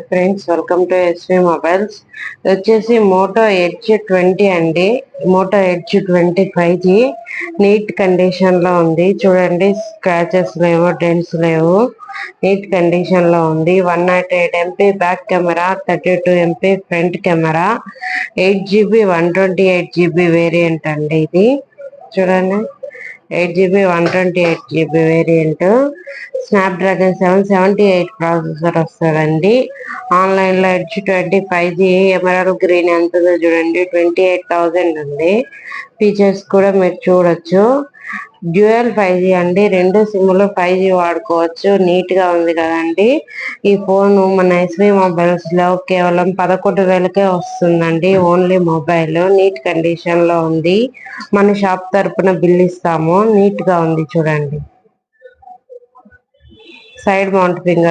Friends, welcome to SV mobiles. వచ్చేసి Moto Edge 20 అండి. Moto Edge 20 5G neat condition లో ఉంది. చూడండి, స్క్రాచెస్ లేవు, డెంట్స్ లేవు, నీట్ కండిషన్ లో ఉంది. 108 MP back camera, 32 MP front camera, 8GB 128GB variant అండి. ఇది చూడండి, 8GB 128GB variant. Snapdragon 778 processor వస్తుందండి. ఆన్లైన్ లో ఎడ్జ్ 20 5G ఎమరాల్డ్ గ్రీన్ ఎంత చూడండి, 28,000 ఉంది. ఫీచర్స్ కూడా మీరు చూడొచ్చు. డ్యూయల్ 5G అండి, రెండు సిమ్లు 5G వాడుకోవచ్చు. నీట్ గా ఉంది కదండి. ఈ ఫోన్ మన ఎస్వి మొబైల్స్ లో కేవలం 11,000కే వస్తుందండి. ఓన్లీ మొబైల్ నీట్ కండిషన్ లో ఉంది. మన షాప్ తరపున బిల్ ఇస్తాము. నీట్ గా ఉంది చూడండి. Side mount finger